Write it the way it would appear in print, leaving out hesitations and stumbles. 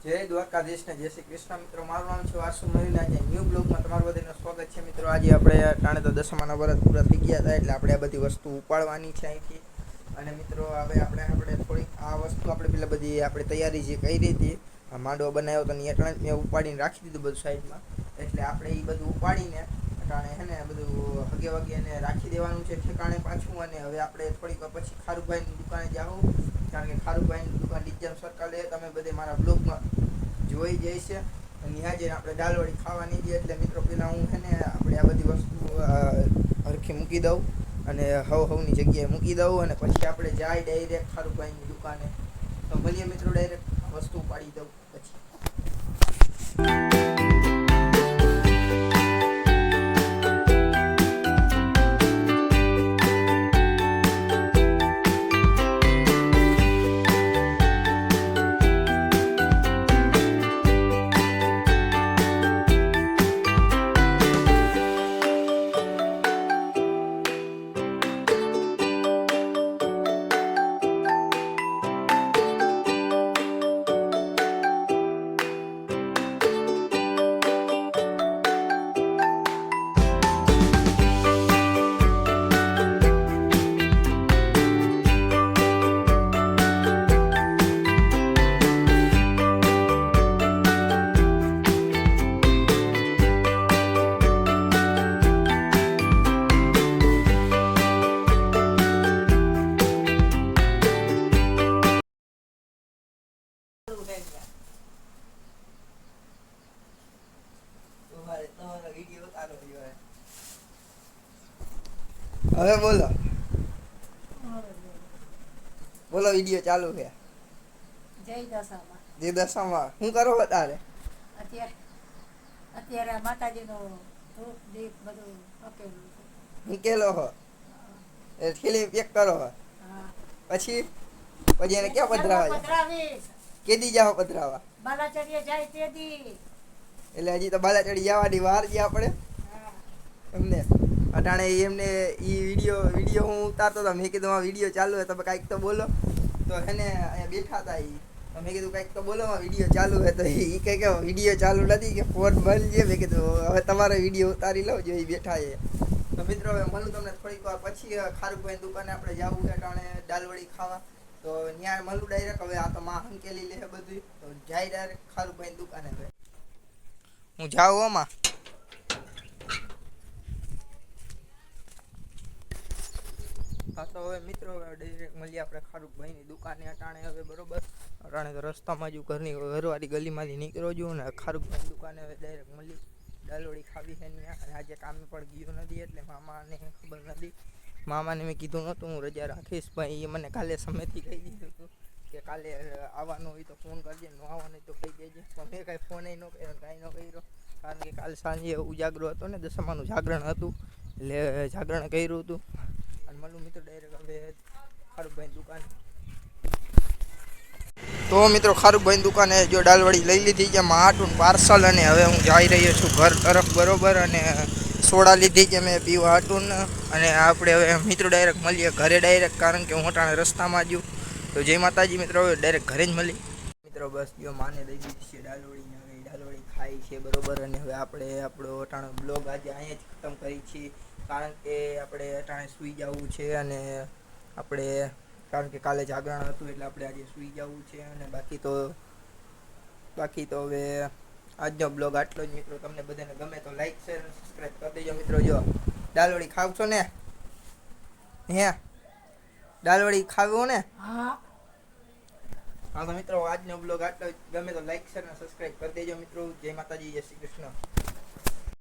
જય દ્વારકાધીશ ને જય શ્રી કૃષ્ણ મિત્રો. મારું નામ છે વાસુ મરીના. ન્યૂ બ્લોગમાં તમારું બધાનું સ્વાગત છે મિત્રો. આજે આપણે ટાણે તો દસમાના વરસ પૂરા થઈ ગયા હતા એટલે આપણે આ બધી વસ્તુ ઉપાડવાની છે અહીંથી. અને મિત્રો હવે આપણે થોડીક આ વસ્તુ આપણે પેલા બધી આપણે તૈયારી જે કરી હતી, માંડવો બનાવ્યો તો ત્યાં મેં ઉપાડીને રાખી દીધું બધું સાઈડમાં. એટલે આપણે એ બધું ઉપાડીને ટાણે હે ને બધું હગે વગે એને રાખી દેવાનું છે ઠેકાણે પાછું. અને હવે આપણે થોડીક વાર પછી ખારુભાઈની દુકાને જાઉં, કારણ કે ખારુભાઈની દુકાન ડીજમ સર્કલે તમે બધે મારા બ્લોગમાં જોઈ જાય છે. અને ત્યાં જઈને આપણે દાલવડી ખાવાની છે. એટલે મિત્રો પહેલાં હું છે ને આપણે આ બધી વસ્તુ હરખી મૂકી દઉં અને હવની જગ્યાએ મૂકી દઉં, અને પછી આપણે જાય ડાયરેક્ટ ખારુભાઈની દુકાને. તો મળીએ મિત્રો, ડાયરેક્ટ વસ્તુ પાડી દઉં પછી. હવે બોલો બોલો, વિડીયો ચાલુ છે. જય દશામાં શું કરો તારે? અત્યારે માતાજીનો ધૂપ દીપ બધું મૂકેલો હો, થેલી પેક કરો હો. પછી પછી એને ક્યાં પધરાવા? કેદી જાવ પધરાવા? બાલાચડીએ જાય તેદી. એટલે હજી તો બાલાચડી જવાની વાર છે આપણે એમને. અટાણે એમને ઈ વિડીયો હું ઉતારતો હતો. મેં કીધું આ વિડીયો ચાલુ હોય તમે કાંઈક તો બોલો. તો એને અહીંયા બેઠા હતા તો મેં કીધું કાંઈક તો બોલો, વિડીયો ચાલુ હોય. તો એ કહે કે વિડીયો ચાલુ નથી, કે ફોન બંધ છે. મેં કીધું હવે તમારો વિડીયો ઉતારી લો જો એ બેઠા છે. તો મિત્રો હવે મળું તમને થોડીક વાર પછી. ખારુભાઈ દુકાને આપણે જવું છે અટાણે દાલવડી ખાવા. તો ત્યાં મળું ડાયરેક્ટ. હવે આ તો માં હંકેલી લે બધું, તો જાય ડાયરેક્ટ ખારુભાઈ દુકાને. હું જાઉં ઓમાં. હા તો હવે મિત્રો ડાયરેક્ટ મળીએ આપણે ખારુભાઈની દુકાને અટાણે. હવે બરોબર અટાણે તો રસ્તામાં જ ઘરવાળી ગલીમાંથી નીકળો છું ને ખારુભાઈની દુકાને હવે ડાયરેક્ટ મળી. દાલવડી ખાવી છે ત્યાં. અને આજે કામે પણ ગયો નથી એટલે મામાને ખબર નથી. મામાને મેં કીધું નહોતું હું રજા રાખીશ, પણ એ મને કાલે સમયથી કહી દીધું હતું કે કાલે આવવાનું હોય તો ફોન કરજે, ન આવવાનું હોય તો કહી દેજે. પણ મેં કાંઈ ફોન ન કર્યો, કાંઈ ન કર્યો, કારણ કે કાલ સાંજે ઉજાગરો હતો ને, દસમાનું જાગરણ હતું એટલે જાગરણ કર્યું હતું. અને મળું મિત્રો ડાયરેક્ટ હવે ખારુભાઈ દુકાન. તો મિત્રો ખારુભાઈ દુકાને જો દાલવડી લઈ લીધી છે માટું પાર્સલ, અને હવે હું જઈ રહ્યો છું ઘર તરફ બરોબર. અને સોડા લીધી છે મેં પીવા હાટું. અને આપણે હવે મિત્રો ડાયરેક્ટ મળીએ ઘરે ડાયરેક્ટ, કારણ કે હું અટાણે રસ્તામાં જ. તો જય માતાજી મિત્રો, હવે ડાયરેક્ટ ઘરે જ મળી. મિત્રો બસ જો માને દઈ દીધી છે દાલવડીને. હવે દાલવડી ખાઈ છે બરોબર. અને હવે આપણે આપણો અટાણે બ્લોગ આજે અહીંયા જ ખતમ કરી છીએ, કારણ કે આપણે અટાણે સૂઈ જવું છે. અને આપણે કારણ કે કાલે જાગરણ હતું એટલે આપણે આજે સૂઈ જવું છે. અને બાકી તો હવે આજનો બ્લોગ આટલો જ મિત્રો. તમને બધાને ગમે તો લાઈક શેર અને સબસ્ક્રાઈબ કરી દેજો મિત્રો. જો દાલવડી ખાવ છો ને? હે દાલવડી ખાવું ને? હા તો મિત્રો આજનો બ્લોગ આટલો જ. ગમે તો લાઈક શેર અને સબસ્ક્રાઈબ કરી દેજો મિત્રો. જય માતાજી, જય શ્રી કૃષ્ણ.